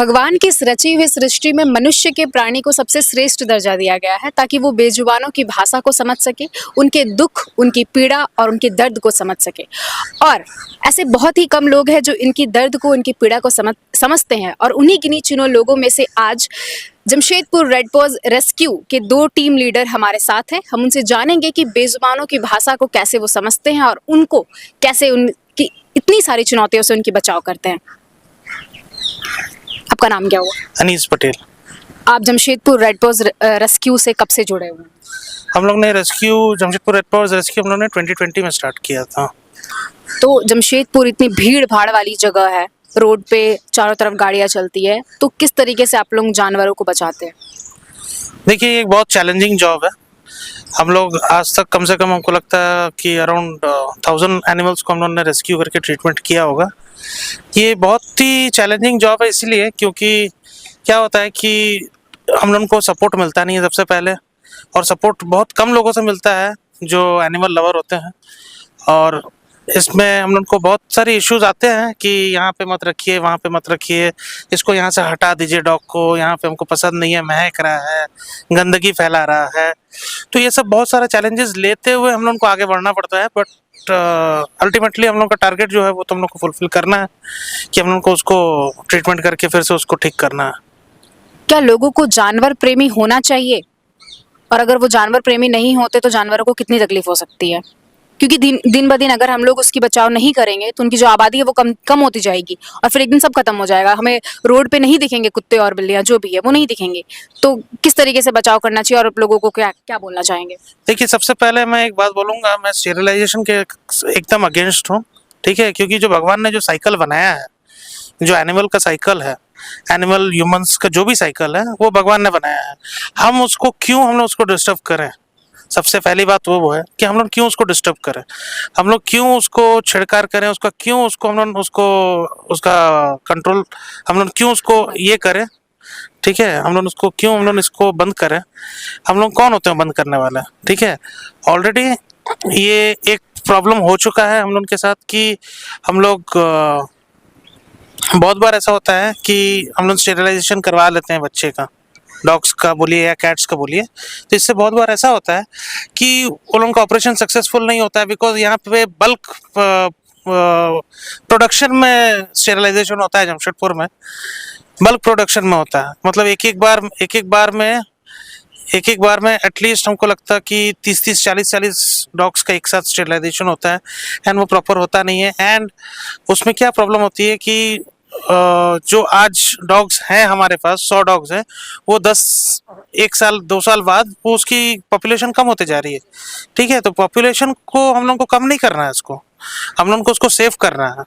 भगवान की इस रची हुई सृष्टि में मनुष्य के प्राणी को सबसे श्रेष्ठ दर्जा दिया गया है ताकि वो बेजुबानों की भाषा को समझ सके, उनके दुख, उनकी पीड़ा और उनके दर्द को समझ सके। और ऐसे बहुत ही कम लोग हैं जो इनकी दर्द को, उनकी पीड़ा को समझते हैं। और उन्हीं गिनी चुने लोगों में से आज जमशेदपुर रेड पॉज रेस्क्यू के 2 टीम लीडर हमारे साथ हैं। हम उनसे जानेंगे कि बेजुबानों की भाषा को कैसे वो समझते हैं और उनको कैसे उनकी इतनी सारी चुनौतियों से उनकी बचाव करते हैं। आपका नाम क्या हुआ? अनीस पटेल। आप जमशेदपुर रेड पॉज रेस्क्यू से कब से जुड़े हुए हैं? हम लोग ने जमशेदपुर रेड पॉज रेस्क्यू हम लोग ने 2020 में स्टार्ट किया था। तो जमशेदपुर इतनी भीड़ भाड़ वाली जगह है, रोड पे चारों तरफ गाड़ियां चलती है, तो किस तरीके से आप लोग जानवरों को बचाते हैं? देखिए, ये एक बहुत चैलेंजिंग जॉब है। हम लोग आज तक कम से कम हमको लगता है कि अराउंड 1000 एनिमल्स को हम लोग ने रेस्क्यू करके ट्रीटमेंट किया होगा। ये बहुत ही चैलेंजिंग जॉब है इसलिए क्योंकि क्या होता है कि हम लोगों को सपोर्ट मिलता नहीं है सबसे पहले, और सपोर्ट बहुत कम लोगों से मिलता है जो एनिमल लवर होते हैं। और इसमें हम लोग को बहुत सारे इश्यूज आते हैं कि यहाँ पे मत रखिए, वहाँ पे मत रखिए, इसको यहाँ से हटा दीजिए डॉग को, यहाँ पे हमको पसंद नहीं है, महक रहा है, गंदगी फैला रहा है। तो ये सब बहुत सारे चैलेंजेस लेते हुए हम लोग को आगे बढ़ना पड़ता है। बट अल्टीमेटली हम लोग का टारगेट जो है वो तो हम लोग को फुलफिल करना है कि हम लोग को उसको ट्रीटमेंट करके फिर से उसको ठीक करना है। क्या लोगों को जानवर प्रेमी होना चाहिए? और अगर वो जानवर प्रेमी नहीं होते तो जानवरों को कितनी तकलीफ हो सकती है? क्योंकि दिन ब दिन अगर हम लोग उसकी बचाव नहीं करेंगे तो उनकी जो आबादी है वो कम होती जाएगी और फिर एक दिन सब खत्म हो जाएगा। हमें रोड पे नहीं दिखेंगे कुत्ते और बिल्लियां, जो भी है वो नहीं दिखेंगे। तो किस तरीके से बचाव करना चाहिए और आप लोगों को क्या क्या बोलना चाहेंगे? देखिए, सबसे पहले मैं एक बात बोलूँगा, मैं स्टेरिलाइजेशन के एकदम अगेंस्ट हूँ, ठीक है? क्योंकि जो भगवान ने जो साइकिल बनाया है, जो एनिमल का साइकिल है, एनिमल ह्यूमंस का जो भी साइकिल है, वो भगवान ने बनाया है। हम लोग उसको डिस्टर्ब करें? सबसे पहली बात वो है कि हम लोग क्यों उसको डिस्टर्ब करें, हम लोग क्यों उसको छिड़कार करें, उसका कंट्रोल हम लोग क्यों उसको ये करें, ठीक है? हम लोग इसको बंद करें? हम लोग कौन होते हैं बंद करने वाले, ठीक है? ऑलरेडी ये एक प्रॉब्लम हो चुका है हम लोग के साथ कि हम लोग बहुत बार ऐसा होता है कि हम लोग स्टेरिलाइजेशन करवा लेते हैं बच्चे का, डॉग्स का बोलिए या कैट्स का बोलिए। तो इससे बहुत बार ऐसा होता है कि उन लोगों का ऑपरेशन सक्सेसफुल नहीं होता है बिकॉज यहाँ पे बल्क प्रोडक्शन में स्टेरिलाइजेशन होता है। जमशेदपुर में बल्क प्रोडक्शन में होता है, मतलब एक एक बार में एटलीस्ट हमको लगता है कि 30 40 डॉग्स का एक साथ स्टेरिलाइजेशन होता है एंड वो प्रॉपर होता नहीं है। एंड उसमें क्या प्रॉब्लम होती है कि जो आज डॉग्स हैं हमारे पास 100 डॉग्स हैं, वो 1 साल 2 साल बाद वो उसकी पॉपुलेशन कम होते जा रही है, ठीक है? तो पॉपुलेशन को हम लोग को कम नहीं करना है, इसको हम लोग को उसको सेव करना है।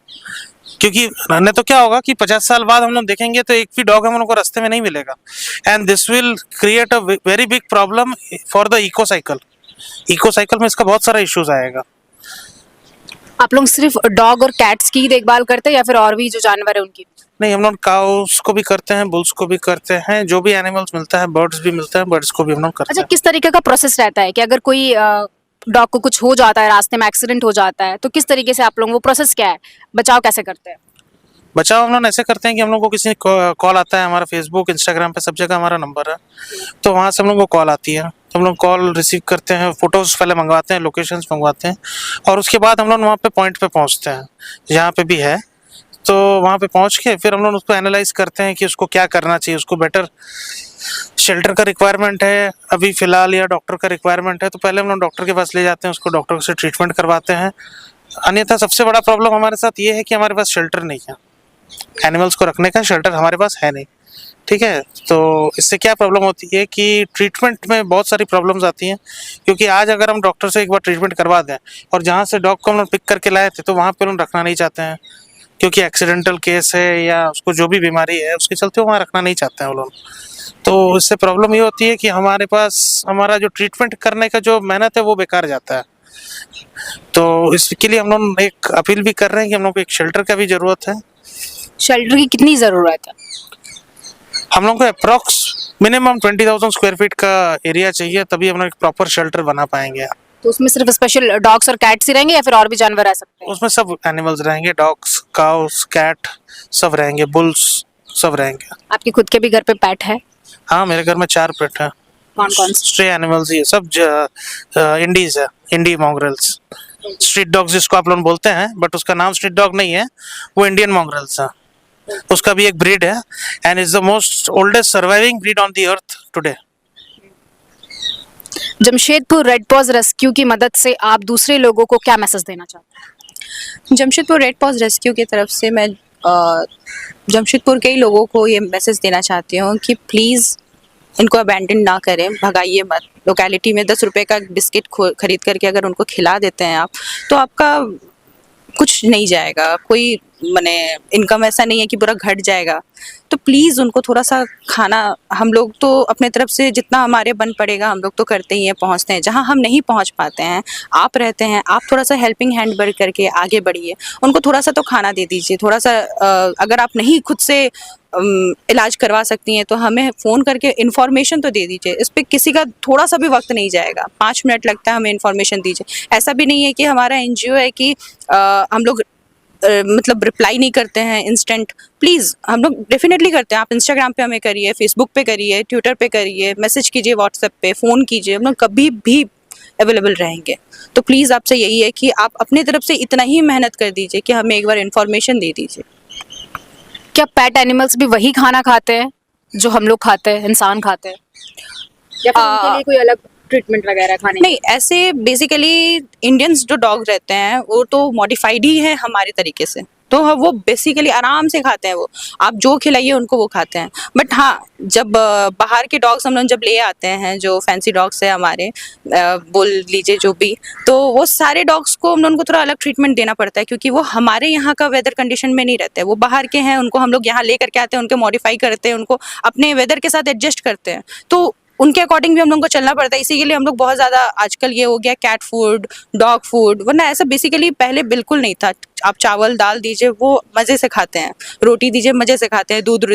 क्योंकि नहीं तो क्या होगा कि 50 साल बाद हम लोग देखेंगे तो एक भी डॉग हम लोग को रास्ते में नहीं मिलेगा and this will create a very big problem for the eco cycle में इसका बहुत सारा इश्यूज आएगा। आप लोग सिर्फ डॉग और कैट्स की देखभाल करते हैं या फिर और भी जो जानवर है उनकी? नहीं, हम लोग काउस को भी करते हैं, बुल्स को भी करते हैं, जो भी एनिमल्स मिलता है, बर्ड्स भी मिलता है, बर्ड्स को भी हम लोग करते अच्छा, हैं। किस तरीके का प्रोसेस रहता है कि अगर कोई डॉग को कुछ हो जाता है, रास्ते में एक्सीडेंट हो जाता है, तो किस तरीके से आप लोग, वो प्रोसेस क्या है, बचाव कैसे करते हैं? बचाव हम लोग ऐसे करते हैं कि हम लोग को किसी कॉल आता है, हमारा फेसबुक इंस्टाग्राम पे सब जगह हमारा नंबर है, तो वहाँ से हम लोग को कॉल आती है, तो हम लोग कॉल रिसीव करते हैं, फोटोज़ पहले मंगवाते हैं, लोकेशंस मंगवाते हैं, और उसके बाद हम लोग वहाँ पे पॉइंट पे पहुँचते हैं जहाँ पे भी है। तो वहाँ पे पहुँच के फिर हम लोग उसको एनालाइज करते हैं कि उसको क्या करना चाहिए, उसको बेटर शेल्टर का रिक्वायरमेंट है अभी फ़िलहाल या डॉक्टर का रिक्वायरमेंट है, तो पहले हम लोग डॉक्टर के पास ले जाते हैं, उसको डॉक्टर से ट्रीटमेंट करवाते हैं। अन्यथा सबसे बड़ा प्रॉब्लम हमारे साथ ये है कि हमारे पास शेल्टर नहीं है, एनिमल्स को रखने का शेल्टर हमारे पास है नहीं, ठीक है? तो इससे क्या प्रॉब्लम होती है कि ट्रीटमेंट में बहुत सारी प्रॉब्लम्स आती हैं, क्योंकि आज अगर हम डॉक्टर से एक बार ट्रीटमेंट करवा दें और जहाँ से डॉग को हम लोग पिक करके लाए थे तो वहाँ पे लोग रखना नहीं चाहते हैं, क्योंकि एक्सीडेंटल केस है या उसको जो भी बीमारी है उसके चलते वो वहाँ रखना नहीं चाहते हैं वो लोग। तो इससे प्रॉब्लम ये होती है कि हमारे पास हमारा जो ट्रीटमेंट करने का जो मेहनत है वो बेकार जाता है। तो इसके लिए हम लोग एक अपील भी कर रहे हैं कि हम लोग को एक शेल्टर का भी ज़रूरत है। शेल्टर की कितनी जरूरत है? हम लोग को अप्रॉक्स मिनिमम 20,000 स्क्वायर फीट का एरिया चाहिए, तभी हम लोग एक प्रॉपर शेल्टर बना पाएंगे। तो उसमें सिर्फ स्पेशल डॉग्स और कैट्स ही रहेंगे या फिर और भी जानवर रह सकते हैं? उसमें सब एनिमल्स रहेंगे, डॉग्स, काउस, कैट सब रहेंगे, बुल्स सब रहेंगे। आपके खुद के भी घर पे पेट है? हाँ, मेरे घर में 4 पेट है। कौन कौन से? स्ट्रे एनिमल्स ही है सब, इंडीज है, इंडी मॉन्ग्रेल्स। स्ट्रीट डॉग्स जिसको आप लोग बोलते हैं, बट उसका नाम स्ट्रीट डॉग नहीं है, वो इंडियन मॉन्ग्रेल्स है। उसका भी एक ब्रीड है and is the most oldest surviving breed on the earth today. Jamshedpur red pause rescue की मदद से आप दूसरे लोगों को क्या मैसेज देना चाहते हैं? जमशेदपुर रेड पॉज रेस्क्यू की तरफ से मैं जमशेदपुर के ही लोगों को ये मैसेज देना चाहती हूँ कि प्लीज़ इनको अबैंडन ना करें, भगाइए मत। लोकेलिटी में 10 रुपए का बिस्किट खरीद करके अगर उनको खिला देते हैं आप, तो आपका कुछ नहीं जाएगा, कोई माने इनकम ऐसा नहीं है कि पूरा घट जाएगा। तो प्लीज़ उनको थोड़ा सा खाना, हम लोग तो अपने तरफ से जितना हमारे बन पड़ेगा हम लोग तो करते ही हैं, पहुंचते हैं। जहां हम नहीं पहुंच पाते हैं, आप रहते हैं, आप थोड़ा सा हेल्पिंग हैंड बढ़ करके आगे बढ़िए, उनको थोड़ा सा तो खाना दे दीजिए। थोड़ा सा अगर आप नहीं खुद से इलाज करवा सकती हैं तो हमें फ़ोन करके इन्फॉर्मेशन तो दे दीजिए। इस पर किसी का थोड़ा सा भी वक्त नहीं जाएगा, 5 मिनट लगता है, हमें इन्फॉर्मेशन दीजिए। ऐसा भी नहीं है कि हमारा एनजीओ है कि हम लोग मतलब रिप्लाई नहीं करते हैं इंस्टेंट। प्लीज़ हम लोग डेफिनेटली करते हैं। आप इंस्टाग्राम पे हमें करिए, फेसबुक पे करिए, ट्विटर पे करिए, मैसेज कीजिए, व्हाट्सएप पे फ़ोन कीजिए, हम लोग कभी भी अवेलेबल रहेंगे। तो प्लीज़ आपसे यही है कि आप अपनी तरफ से इतना ही मेहनत कर दीजिए कि हमें एक बार इन्फॉर्मेशन दे दीजिए। क्या पेट एनिमल्स भी वही खाना खाते हैं जो हम लोग खाते हैं, इंसान खाते हैं, या फिर उनके लिए कोई अलग ट्रीटमेंट वगैरह खाने? नहीं, ऐसे बेसिकली इंडियंस जो डॉग रहते हैं वो तो मॉडिफाइड ही है हमारे तरीके से, तो वो बेसिकली आराम से खाते हैं। वो आप जो खिलाइए उनको वो खाते हैं। बट हाँ, जब बाहर के डॉग्स हम लोग जब ले आते हैं, जो फैंसी डॉग्स है हमारे, बोल लीजिए जो भी, तो वो सारे डॉग्स को हम लोगों को थोड़ा अलग ट्रीटमेंट देना पड़ता है, क्योंकि वो हमारे यहाँ का वेदर कंडीशन में नहीं रहते हैं। वो बाहर के हैं, उनको हम लोग यहाँ ले करके आते हैं, उनको मॉडिफाई करते हैं, उनको अपने वेदर के साथ एडजस्ट करते हैं। तो उनके अकॉर्डिंग भी हम लोग को चलना पड़ता है। इसी के लिए हम लोग बहुत ज़्यादा आजकल ये हो गया कैट फूड, डॉग फूड, वरना ऐसा बेसिकली पहले बिल्कुल नहीं था। आप चावल दाल दीजिए, वो मज़े से खाते हैं, रोटी दीजिए मज़े से खाते हैं, दूध,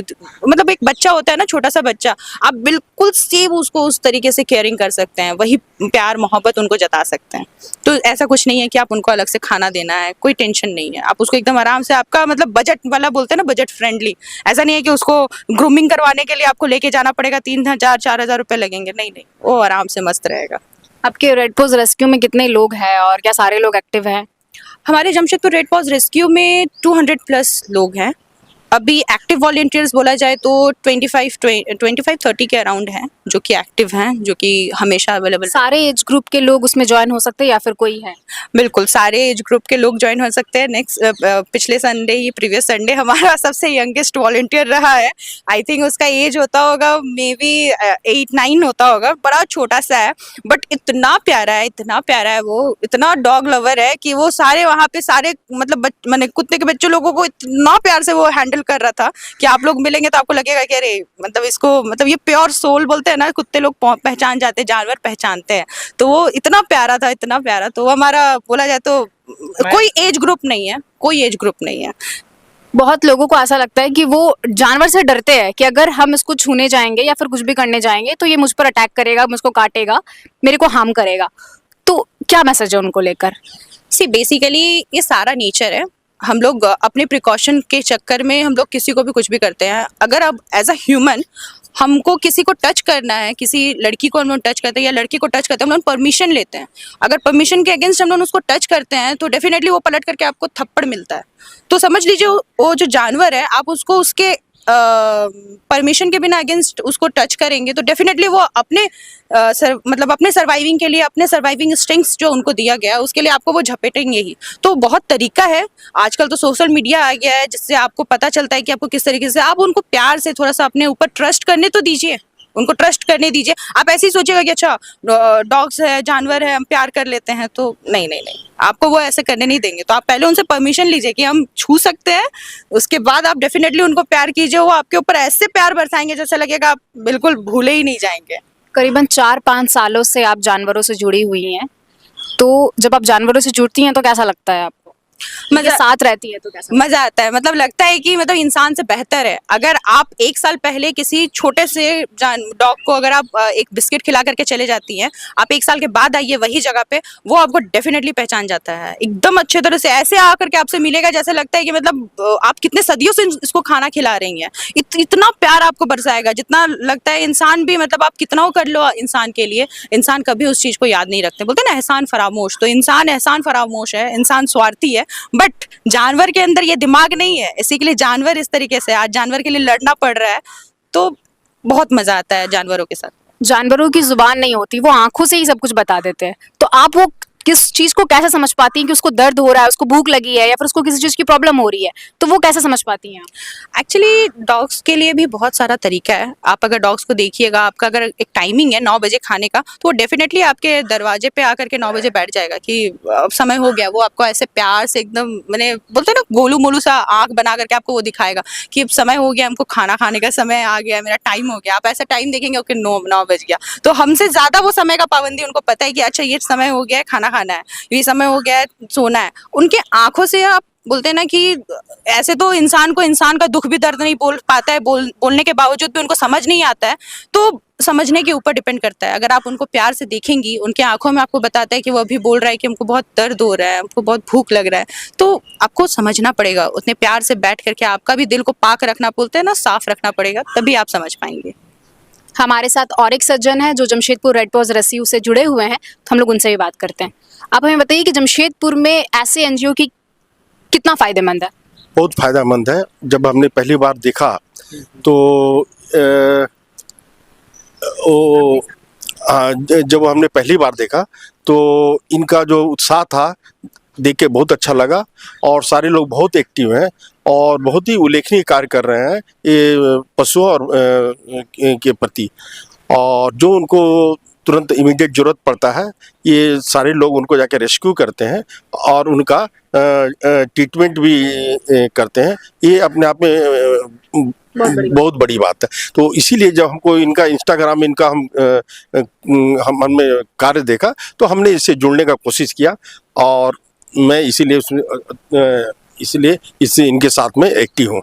मतलब एक बच्चा होता है ना, छोटा सा बच्चा, आप बिल्कुल सेम उसको उस तरीके से केयरिंग कर सकते हैं, वही प्यार मोहब्बत उनको जता सकते हैं। तो ऐसा कुछ नहीं है कि आप उनको अलग से खाना देना है, कोई टेंशन नहीं है। आप उसको एकदम आराम से, आपका मतलब बजट वाला बोलते हैं ना, बजट फ्रेंडली, ऐसा नहीं है कि उसको ग्रूमिंग करवाने के लिए आपको लेके जाना पड़ेगा, 3000-4000 रुपये लगेंगे, नहीं, वो आराम से मस्त रहेगा। आपके रेड पॉज रेस्क्यू में कितने लोग हैं और क्या सारे लोग एक्टिव हैं? हमारे जमशेदपुर रेड पॉज रेस्क्यू में 200+ लोग हैं। अभी एक्टिव वॉलंटियर्स बोला जाए तो 25-30 के अराउंड हैं जो कि एक्टिव हैं, जो कि हमेशा अवेलेबल। सारे एज ग्रुप के लोग उसमें ज्वाइन हो सकते हैं या फिर कोई है? बिल्कुल, सारे एज ग्रुप के लोग ज्वाइन हो सकते हैं। पिछले संडे ही, प्रीवियस संडे, हमारा सबसे यंगेस्ट वॉलंटियर रहा है। आई थिंक उसका एज होता होगा मे बी 8-9 होता होगा, बड़ा छोटा सा है, बट इतना प्यारा है, इतना प्यारा है, वो इतना डॉग लवर है कि वो सारे वहाँ पे सारे मतलब मैंने कुत्ते के बच्चे लोगों को इतना प्यार से वो हैंडल कर रहा था कि आप लोग मिलेंगे तो आपको लगेगा कि अरे मतलब इसको, मतलब ये प्योर सोल बोलते हैं ना, कुत्ते लोग पहचान जाते हैं, जानवर पहचानते हैं। तो वो इतना प्यारा था, इतना प्यारा। तो हमारा बोला जाए तो कोई एज ग्रुप नहीं है, कोई एज ग्रुप नहीं है। बहुत लोगों को ऐसा लगता है कि वो जानवर से डरते हैं कि अगर हम इसको छूने जाएंगे या फिर कुछ भी करने जाएंगे तो ये मुझ पर अटैक करेगा, मुझको काटेगा, मेरे को हार्म करेगा। तो क्या मैसेज है उनको लेकर? बेसिकली ये सारा नेचर है। हम लोग अपने प्रिकॉशन के चक्कर में हम लोग किसी को भी कुछ भी करते हैं। अगर अब एज अ ह्यूमन हमको किसी को टच करना है, किसी लड़की को हम लोग टच करते हैं या लड़की को टच करते हैं, हम लोग परमिशन लेते हैं। अगर परमिशन के अगेंस्ट हम लोग उसको टच करते हैं तो डेफिनेटली वो पलट करके आपको थप्पड़ मिलता है। तो समझ लीजिए वो जो जानवर है, आप उसको उसके परमिशन के बिना अगेंस्ट उसको टच करेंगे तो डेफिनेटली वो अपने मतलब अपने सर्वाइविंग के लिए, अपने सर्वाइविंग इंस्टिंक्ट्स जो उनको दिया गया है उसके लिए आपको वो झपेटेंगे ही। तो बहुत तरीका है, आजकल तो सोशल मीडिया आ गया है जिससे आपको पता चलता है कि आपको किस तरीके से, आप उनको प्यार से थोड़ा सा अपने ऊपर ट्रस्ट करने तो दीजिए, उनको ट्रस्ट करने दीजिए। आप ऐसे ही सोचिएगा कि अच्छा डॉग्स है, जानवर है, हम प्यार कर लेते हैं, तो नहीं, आपको वो ऐसे करने नहीं देंगे। तो आप पहले उनसे परमिशन लीजिए कि हम छू सकते हैं, उसके बाद आप डेफिनेटली उनको प्यार कीजिए। वो आपके ऊपर ऐसे प्यार बरसाएंगे जैसे लगेगा आप बिल्कुल भूले ही नहीं जाएंगे। करीबन 4-5 सालों से आप जानवरों से जुड़ी हुई हैं, तो जब आप जानवरों से जुड़ती हैं तो कैसा लगता है आपको? उनके साथ रहती है तो कैसा मजा आता है, मतलब लगता है कि मतलब इंसान से बेहतर है। अगर आप एक साल पहले किसी छोटे से डॉग को अगर आप एक बिस्किट खिला करके चले जाती हैं, आप एक साल के बाद आइए वही जगह पे, वो आपको डेफिनेटली पहचान जाता है एकदम अच्छे तरह से। ऐसे आकर के आपसे मिलेगा जैसे लगता है कि मतलब आप कितने सदियों से इसको खाना खिला रही हैं। इतना प्यार आपको बरसाएगा, जितना लगता है इंसान भी, मतलब आप कितना वो कर लो इंसान के लिए, इंसान कभी उस चीज को याद नहीं रखते। बोलते हैं ना एहसान फरामोश, तो इंसान एहसान फरामोश है, इंसान स्वार्थी है, बट जानवर के अंदर ये दिमाग नहीं है, इसी के लिए जानवर इस तरीके से आज जानवर के लिए लड़ना पड़ रहा है। तो बहुत मजा आता है जानवरों के साथ। जानवरों की जुबान नहीं होती, वो आंखों से ही सब कुछ बता देते हैं। तो आप वो किस चीज को कैसे समझ पाती हैं कि उसको दर्द हो रहा है, उसको भूख लगी है, या फिर उसको किसी चीज की प्रॉब्लम हो रही है, तो वो कैसे समझ पाती हैं आप? एक्चुअली डॉग्स के लिए भी बहुत सारा तरीका है। आप अगर डॉग्स को देखिएगा, आपका अगर एक टाइमिंग है 9 बजे खाने का, तो वो डेफिनेटली आपके दरवाजे पे आकर के 9 बजे बैठ जाएगा कि अब समय हो गया। वो आपको ऐसे प्यार से एकदम, मैंने बोलते हैं ना गोलू मोलू सा आंख बना करके आपको वो दिखाएगा कि अब समय हो गया, हमको खाना खाने का समय आ गया, मेरा टाइम हो गया। आप ऐसा टाइम देखेंगे ओके 9 बज गया, तो हमसे ज्यादा वो समय का पाबंदी उनको पता है कि अच्छा ये समय हो गया है खाना खाना है, ये समय हो गया है सोना है। उनके आंखों से आप बोलते हैं ना कि ऐसे तो इंसान को इंसान का दुख भी दर्द नहीं बोल पाता है, बोलने के बावजूद भी उनको समझ नहीं आता है। तो समझने के ऊपर डिपेंड करता है। अगर आप उनको प्यार से देखेंगी, उनके आंखों में आपको बताता है कि वो अभी बोल रहा है कि हमको बहुत दर्द हो रहा है, हमको बहुत भूख लग रहा है, तो आपको समझना पड़ेगा। उतने प्यार से बैठ करके आपका भी दिल को पाक रखना, बोलते हैं ना साफ रखना पड़ेगा, तभी आप समझ पाएंगे। हमारे साथ और एक सज्जन है जो जमशेदपुर रेड क्रॉस रेस्क्यू से जुड़े हुए हैं, तो हम लोग उनसे भी बात करते हैं। आप हमें बताइए कि जमशेदपुर में ऐसे एनजीओ की कितना फायदेमंद है? बहुत फायदेमंद है। जब हमने पहली बार देखा तो जब हमने पहली बार देखा तो इनका जो उत्साह था देख के बहुत अच्छा लगा, और सारे लोग बहुत एक्टिव हैं और बहुत ही उल्लेखनीय कार्य कर रहे हैं ये पशुओं और के प्रति। और जो उनको तुरंत इमीडिएट ज़रूरत पड़ता है, ये सारे लोग उनको जाके रेस्क्यू करते हैं और उनका ट्रीटमेंट भी करते हैं। ये अपने आप में बहुत बड़ी बात है। तो इसीलिए जब हमको इनका इंस्टाग्राम इनका हमने कार्य देखा तो हमने इससे जुड़ने का कोशिश किया, और मैं इसीलिए इससे इनके साथ में एक्टिव हूँ।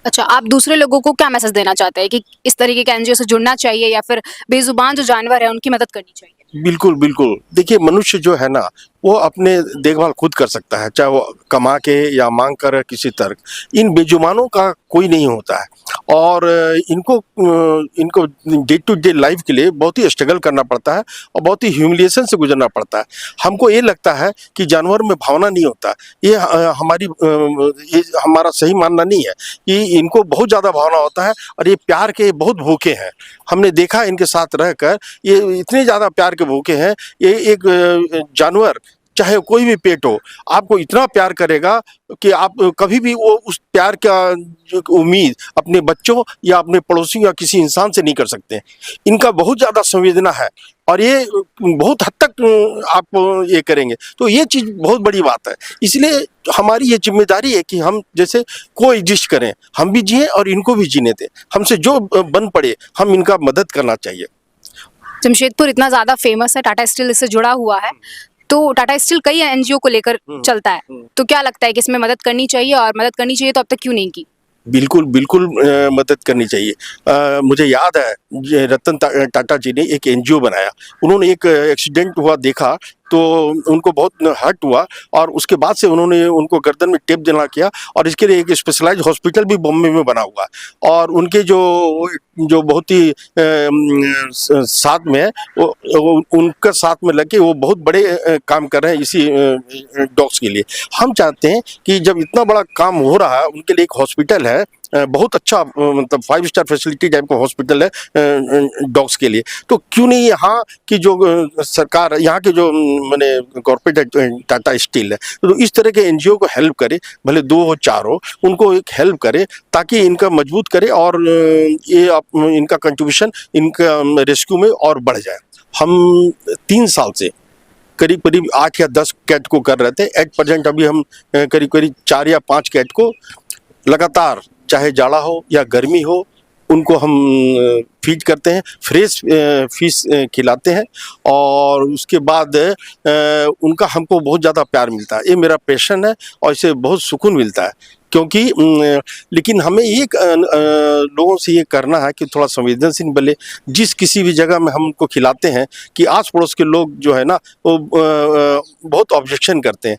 अच्छा, आप दूसरे लोगों को क्या मैसेज देना चाहते हैं कि इस तरीके के एनजीओ से जुड़ना चाहिए या फिर बेजुबान जो जानवर है उनकी मदद करनी चाहिए? बिल्कुल बिल्कुल। देखिए, मनुष्य जो है ना वो अपने देखभाल खुद कर सकता है, चाहे वो कमा के या मांग कर किसी तरह। इन बेजुबानों का कोई नहीं होता है, और इनको डे टू डे लाइफ के लिए बहुत ही स्ट्रगल करना पड़ता है और बहुत ही ह्यूमिलिएशन से गुजरना पड़ता है। हमको ये लगता है कि जानवर में भावना नहीं होता, ये हमारा सही मानना नहीं है कि इनको बहुत ज़्यादा भावना होता है और ये प्यार के बहुत भूखे हैं। हमने देखा इनके साथ रहकर, ये इतने ज़्यादा प्यार के भूखे हैं। ये एक जानवर चाहे कोई भी पेट हो, आपको इतना प्यार करेगा कि आप कभी भी वो उस प्यार का जो उम्मीद अपने बच्चों या अपने पड़ोसी या किसी इंसान से नहीं कर सकते। इनका बहुत ज़्यादा संवेदना है और ये बहुत हद तक आप ये करेंगे, तो ये चीज़ बहुत बड़ी बात है। इसलिए हमारी ये जिम्मेदारी है कि हम जैसे को एग्जिस्ट करें, हम भी जिए और इनको भी जीने दें। हमसे जो बन पड़े हम इनका मदद करना चाहिए। जमशेदपुर इतना ज़्यादा फेमस है, टाटा स्टील इससे जुड़ा हुआ है, तो टाटा स्टील कई एनजीओ को लेकर चलता है, तो क्या लगता है कि इसमें मदद करनी चाहिए, और मदद करनी चाहिए तो अब तक क्यों नहीं की? बिल्कुल बिल्कुल मदद करनी चाहिए। मुझे याद है रतन टाटा जी ने एक एनजीओ बनाया। उन्होंने एक एक्सीडेंट हुआ देखा तो उनको बहुत हर्ट हुआ, और उसके बाद से उन्होंने उनको गर्दन में टेप देना किया, और इसके लिए एक स्पेशलाइज्ड हॉस्पिटल भी बॉम्बे में बना हुआ। और उनके जो बहुत ही साथ में है वो उनका साथ में लग के वो बहुत बड़े काम कर रहे हैं इसी डॉग्स के लिए। हम चाहते हैं कि जब इतना बड़ा काम हो रहा है, उनके लिए एक हॉस्पिटल है, बहुत अच्छा मतलब 5 स्टार फैसिलिटी टाइप का हॉस्पिटल है डॉग्स के लिए। तो क्यों नहीं यहाँ की जो सरकार, यहाँ के जो मैंने कॉर्पोरेट टाटा स्टील है, तो इस तरह के एनजीओ को हेल्प करे, भले 2 हो 4 हो, उनको एक हेल्प करे ताकि इनका मजबूत करे और ये इनका कंट्रीब्यूशन इनका रेस्क्यू में और बढ़ जाए। हम 3 साल से करीब करीब 8 या 10 कैट को कर रहे थे। एट प्रेजेंट अभी हम करीब करीब 4 या 5 कैट को लगातार, चाहे जाड़ा हो या गर्मी हो, उनको हम फीड करते हैं, फ्रेश फिश खिलाते हैं और उसके बाद उनका हमको बहुत ज़्यादा प्यार मिलता है। ये मेरा पैशन है और इससे बहुत सुकून मिलता है, क्योंकि लेकिन हमें ये लोगों से ये करना है कि थोड़ा संवेदनशील बने। जिस किसी भी जगह में हम उनको खिलाते हैं कि आस पड़ोस के लोग जो है ना वो बहुत ऑब्जेक्शन करते हैं।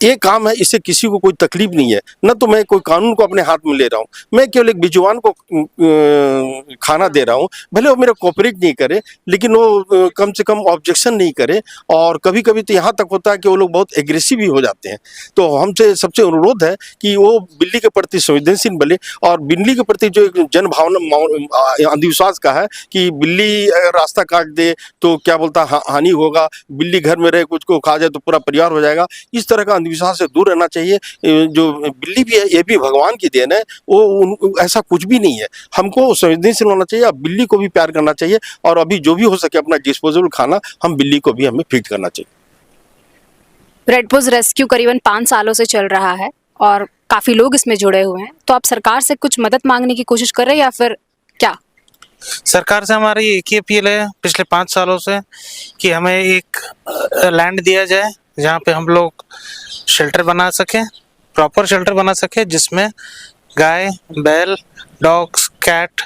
ये काम है, इससे किसी को कोई तकलीफ नहीं है, न तो मैं कोई कानून को अपने हाथ में ले रहा हूँ, मैं केवल एक बेजुबान को खाना दे रहा हूँ। भले वो मेरा कोऑपरेट नहीं करे, लेकिन वो कम से कम ऑब्जेक्शन नहीं करे। और कभी कभी तो यहाँ तक होता है कि वो लोग बहुत एग्रेसिव भी हो जाते हैं। तो हमसे सबसे अनुरोध है कि वो बिल्ली के प्रति संवेदनशील बने। और बिल्ली के प्रति जो एक जन भावना अंधविश्वास का है कि बिल्ली अगर रास्ता काट दे तो क्या बोलता हानि होगा, बिल्ली घर में रहे कुछ को खा जाए तो पूरा परिवार हो जाएगा, इस तरह का अंधविश्वास से दूर रहना चाहिए। जो बिल्ली भी है ये भी भगवान की देन है, वो ऐसा कुछ भी नहीं है। हमको संवेदनशील होना चाहिए, अब बिल्ली को भी प्यार करना चाहिए और अभी जो भी हो सके अपना डिस्पोजेबल खाना हम बिल्ली को भी हमें फीड करना चाहिए। रेडपोज रेस्क्यू करीबन 5 सालों से चल रहा है और काफी लोग इसमें जुड़े हुए हैं, तो आप सरकार से कुछ मदद मांगने की कोशिश कर रहे हैं या फिर क्या? सरकार से हमारी एक ही अपील है पिछले 5 सालों से कि हमें एक लैंड दिया जाए जहाँ पे हम लोग शेल्टर बना सकें, प्रॉपर शेल्टर बना सकें, जिसमें गाय, बैल, डॉग्स, कैट,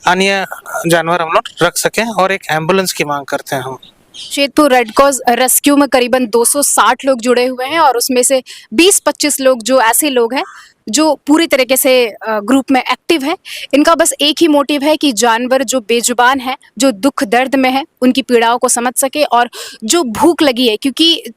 अन्य जानवर हम लोग रख सकें। और एक एम्बुलेंस की मांग करते हैं हम। जमशेदपुर रेडक्रॉस रेस्क्यू में करीबन 260 लोग जुड़े हुए हैं और उसमें से 20-25 लोग जो ऐसे लोग हैं जो पूरी तरीके से ग्रुप में एक्टिव है। इनका बस एक ही मोटिव है कि जानवर जो बेजुबान है, जो दुख दर्द में है, उनकी पीड़ाओं को समझ सके। और जो भूख लगी है, क्योंकि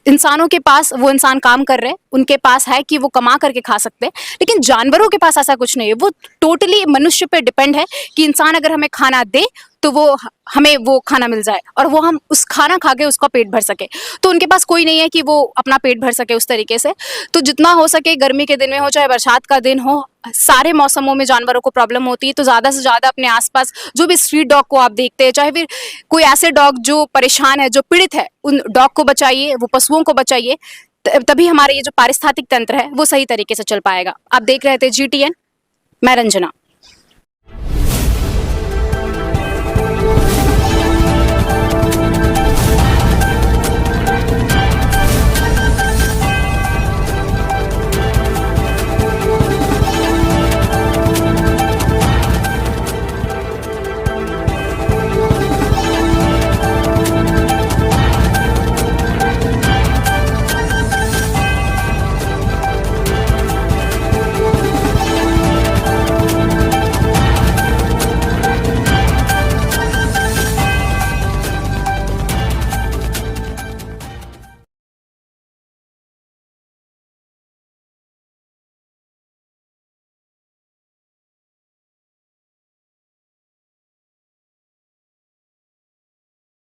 इंसानों के पास वो इंसान काम कर रहे हैं, उनके पास है कि वो कमा करके खा सकते हैं, लेकिन जानवरों के पास ऐसा कुछ नहीं है। वो टोटली मनुष्य पे डिपेंड है कि इंसान अगर हमें खाना दे तो वो हमें वो खाना मिल जाए और वो हम उस खाना खा के उसका पेट भर सके। तो उनके पास कोई नहीं है कि वो अपना पेट भर सके उस तरीके से। तो जितना हो सके, गर्मी के दिन में हो चाहे बरसात का दिन हो, सारे मौसमों में जानवरों को प्रॉब्लम होती है। तो ज़्यादा से ज़्यादा अपने आसपास जो भी स्ट्रीट डॉग को आप देखते हैं, चाहे फिर कोई ऐसे डॉग जो परेशान है, जो पीड़ित है, उन डॉग को बचाइए, वो पशुओं को बचाइए। तभी हमारे ये जो पारिस्थितिक तंत्र है वो सही तरीके से चल पाएगा। आप देख रहे थे GTN, मैं रंजना।